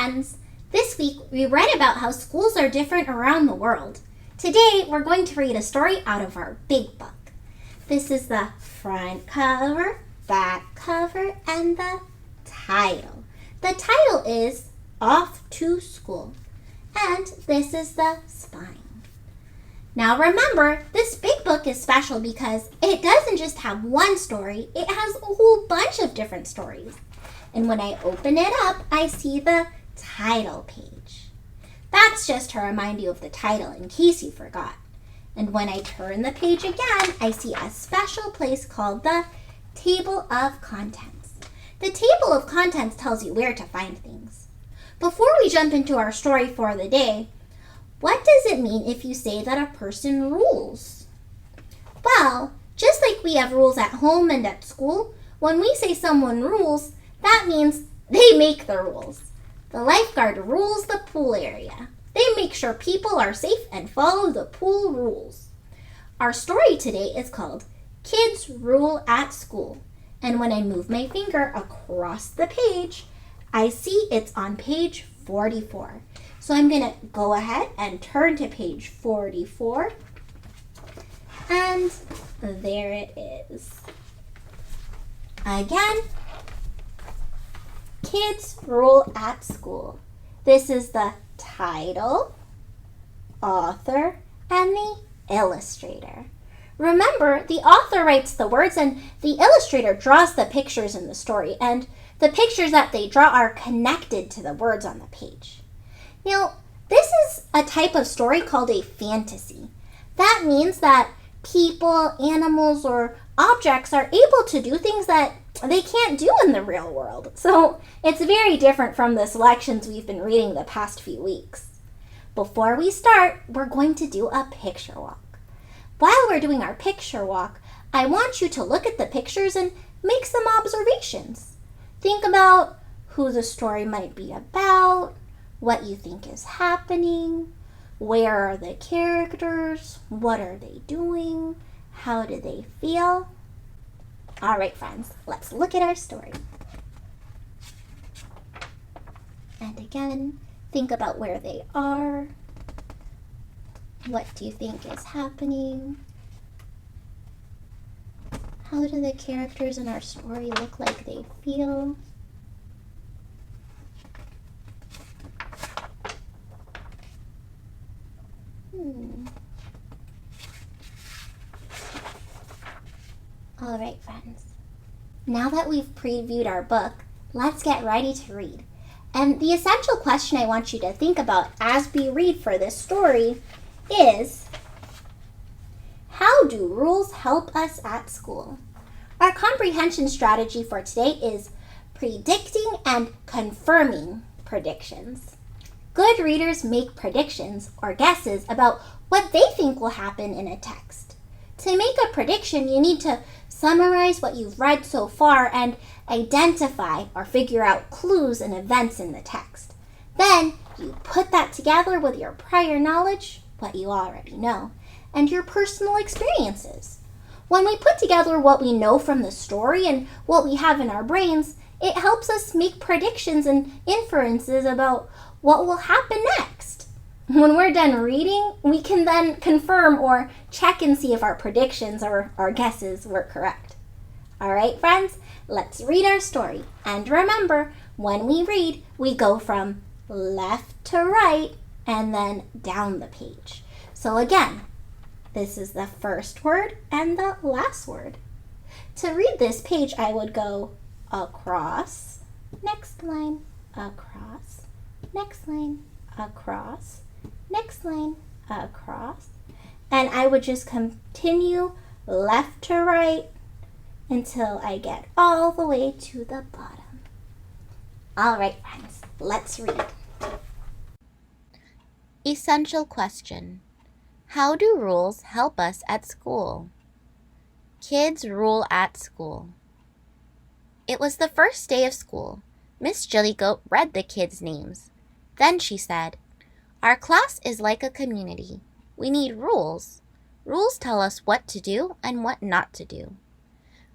friends! This week we read about how schools are different around the world. Today we're going to read a story out of our big book. This is the front cover, back cover, and the title. The title is Off to School, and this is the spine. Now remember, this big book is special because it doesn't just have one story, it has a whole bunch of different stories. And when I open it up, I see the title page. That's just to remind you of the title in case you forgot. And when I turn the page again, I see a special place called the Table of Contents. The Table of Contents tells you where to find things. Before we jump into our story for the day, what does it mean if you say that a person rules? Well, just like we have rules at home and at school, when we say someone rules, that means they make the rules. The lifeguard rules the pool area. They make sure people are safe and follow the pool rules. Our story today is called Kids Rule at School. And when I move my finger across the page, I see it's on page 44. So I'm going to go ahead and turn to page 44. And there it is. Again, Kids Rule at School. This is the title, author, and the illustrator. Remember, the author writes the words and the illustrator draws the pictures in the story, and the pictures that they draw are connected to the words on the page. Now, this is a type of story called a fantasy. That means that people, animals, or objects are able to do things that they can't do in the real world. So it's very different from the selections we've been reading the past few weeks. Before we start, we're going to do a picture walk. While we're doing our picture walk, I want you to look at the pictures and make some observations. Think about who the story might be about, what you think is happening, where are the characters, what are they doing, how do they feel? All right, friends, let's look at our story. And again, think about where they are. What do you think is happening? How do the characters in our story look like they feel? All right, friends. Now that we've previewed our book, let's get ready to read. And the essential question I want you to think about as we read for this story is, how do rules help us at school? Our comprehension strategy for today is predicting and confirming predictions. Good readers make predictions or guesses about what they think will happen in a text. To make a prediction, you need to summarize what you've read so far and identify or figure out clues and events in the text. Then you put that together with your prior knowledge, what you already know, and your personal experiences. When we put together what we know from the story and what we have in our brains, it helps us make predictions and inferences about what will happen next. When we're done reading, we can then confirm or check and see if our predictions or our guesses were correct. All right, friends, let's read our story. And remember, when we read, we go from left to right and then down the page. So again, this is the first word and the last word. To read this page, I would go across, next line, across, next line, across, next line, across, and I would just continue left to right until I get all the way to the bottom. All right, friends, let's read. Essential question. How do rules help us at school? Kids rule at school. It was the first day of school. Miss Jillygoat read the kids' names. Then she said, "Our class is like a community. We need rules. Rules tell us what to do and what not to do."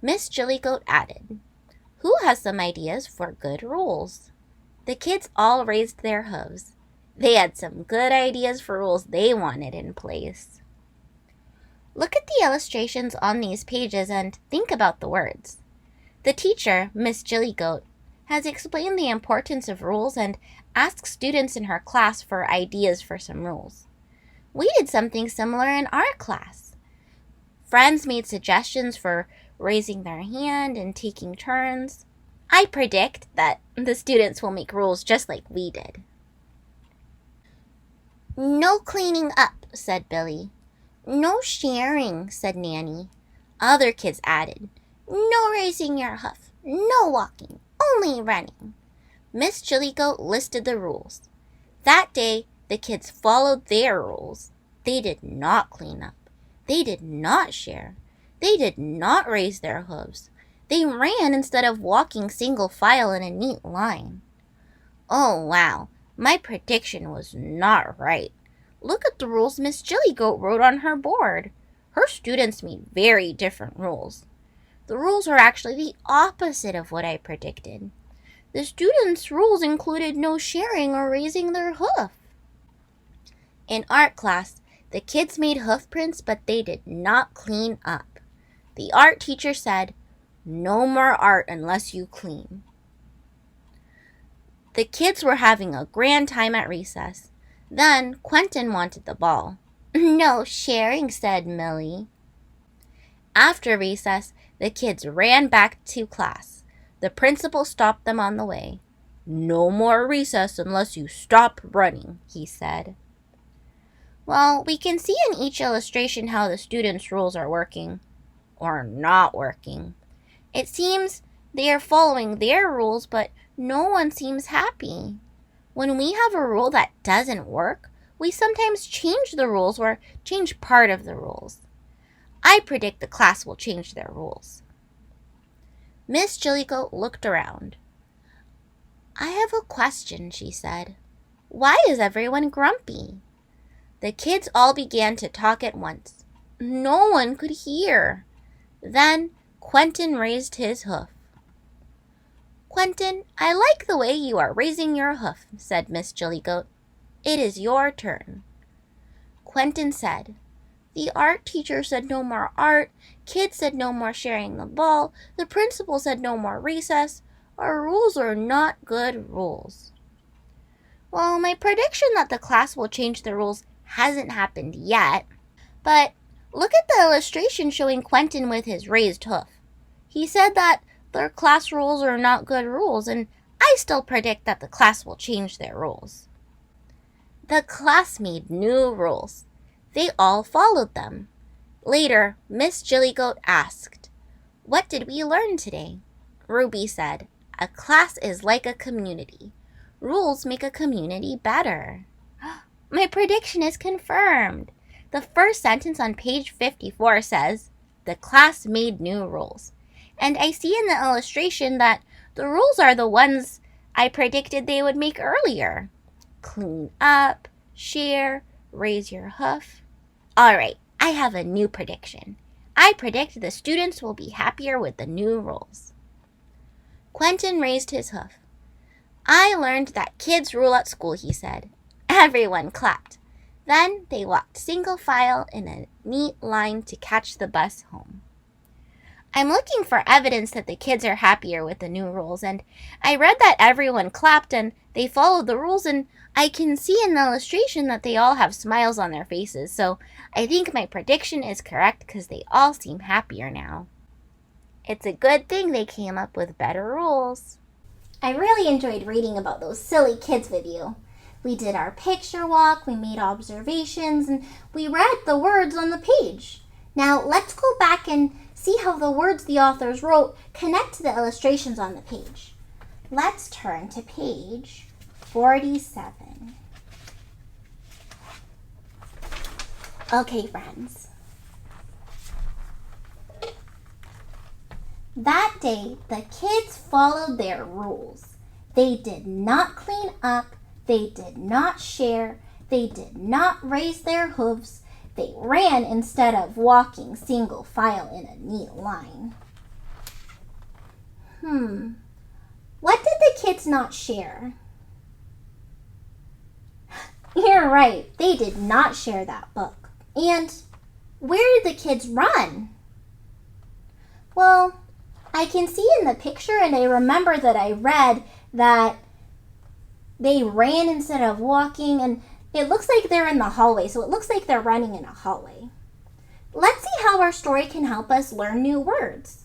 Miss Jillygoat added, "Who has some ideas for good rules?" The kids all raised their hooves. They had some good ideas for rules they wanted in place. Look at the illustrations on these pages and think about the words. The teacher, Miss Jillygoat, has explained the importance of rules and asked students in her class for ideas for some rules. We did something similar in our class. Friends made suggestions for raising their hand and taking turns. I predict that the students will make rules just like we did. No cleaning up, said Billy. No sharing, said Nanny. Other kids added, no raising your hoof, no walking, only running. Miss Jillygoat listed the rules. That day, the kids followed their rules. They did not clean up. They did not share. They did not raise their hooves. They ran instead of walking single file in a neat line. Oh, wow, my prediction was not right. Look at the rules Miss Jillygoat wrote on her board. Her students made very different rules. The rules are actually the opposite of what I predicted. The students' rules included no sharing or raising their hoof. In art class, the kids made hoof prints, but they did not clean up. The art teacher said, no more art unless you clean. The kids were having a grand time at recess. Then Quentin wanted the ball. No sharing, said Millie. After recess, the kids ran back to class. The principal stopped them on the way. No more recess unless you stop running, he said. Well, we can see in each illustration how the students' rules are working or not working. It seems they are following their rules, but no one seems happy. When we have a rule that doesn't work, we sometimes change the rules or change part of the rules. I predict the class will change their rules. Miss Jillygoat looked around. I have a question, she said. Why is everyone grumpy? The kids all began to talk at once. No one could hear. Then Quentin raised his hoof. Quentin, I like the way you are raising your hoof, said Miss Jillygoat. It is your turn. Quentin said, the art teacher said no more art, kids said no more sharing the ball, the principal said no more recess. Our rules are not good rules. Well, my prediction that the class will change the rules hasn't happened yet, but look at the illustration showing Quentin with his raised hoof. He said that their class rules are not good rules, and I still predict that the class will change their rules. The class made new rules. They all followed them. Later, Miss Jillygoat asked, what did we learn today? Ruby said, a class is like a community. Rules make a community better. My prediction is confirmed. The first sentence on page 54 says, the class made new rules. And I see in the illustration that the rules are the ones I predicted they would make earlier. Clean up, share, raise your hoof. All right, I have a new prediction. I predict the students will be happier with the new rules. Quentin raised his hoof. I learned that kids rule at school, he said. Everyone clapped. Then they walked single file in a neat line to catch the bus home. I'm looking for evidence that the kids are happier with the new rules, and I read that everyone clapped and they followed the rules, and I can see in the illustration that they all have smiles on their faces, so I think my prediction is correct because they all seem happier now. It's a good thing they came up with better rules. I really enjoyed reading about those silly kids with you. We did our picture walk, we made observations, and we read the words on the page. Now let's go back and see how the words the authors wrote connect to the illustrations on the page. Let's turn to page 47. Okay, friends. That day, the kids followed their rules. They did not clean up, they did not share, they did not raise their hooves, they ran instead of walking single file in a neat line. What did the kids not share? You're right. They did not share that book. And where did the kids run? Well, I can see in the picture, and I remember that I read that they ran instead of walking, and it looks like they're in the hallway, so it looks like they're running in a hallway. Let's see how our story can help us learn new words.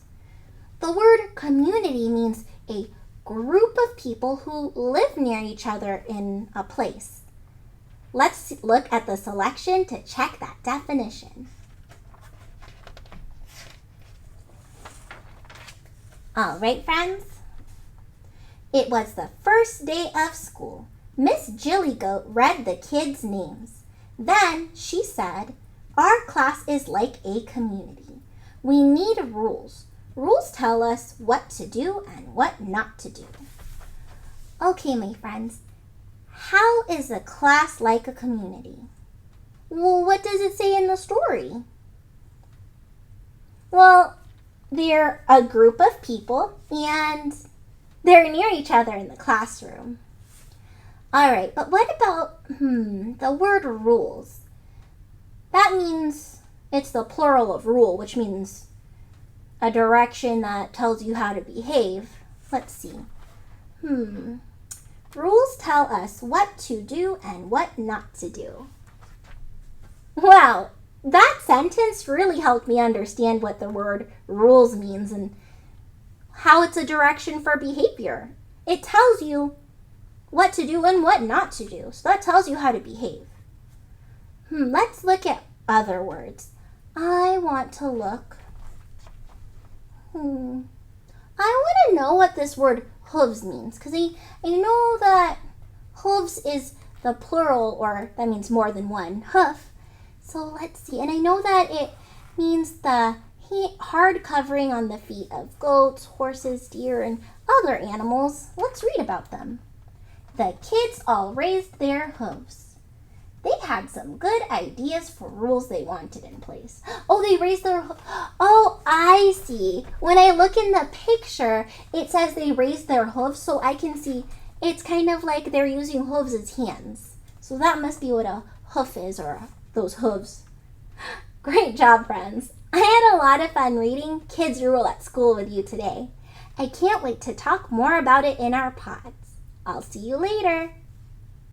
The word community means a group of people who live near each other in a place. Let's look at the selection to check that definition. All right, friends. It was the first day of school. Miss Jillygoat read the kids' names. Then she said, "Our class is like a community. We need rules. Rules tell us what to do and what not to do." Okay, my friends, how is a class like a community? Well, what does it say in the story? Well, they're a group of people and they're near each other in the classroom. All right, but what about the word rules? That means it's the plural of rule, which means a direction that tells you how to behave. Let's see. Rules tell us what to do and what not to do. Wow, that sentence really helped me understand what the word rules means and how it's a direction for behavior. It tells you what to do and what not to do. So that tells you how to behave. Let's look at other words. I want to look. I want to know what this word hooves means, because I know that hooves is the plural, or that means more than one hoof. So let's see. And I know that it means the hard covering on the feet of goats, horses, deer, and other animals. Let's read about them. The kids all raised their hooves. They had some good ideas for rules they wanted in place. Oh, they raised their hooves. Oh, I see. When I look in the picture, it says they raised their hooves, so I can see it's kind of like they're using hooves as hands. So that must be what a hoof is, or those hooves. Great job, friends. I had a lot of fun reading Kids Rule at School with you today. I can't wait to talk more about it in our pods. I'll see you later.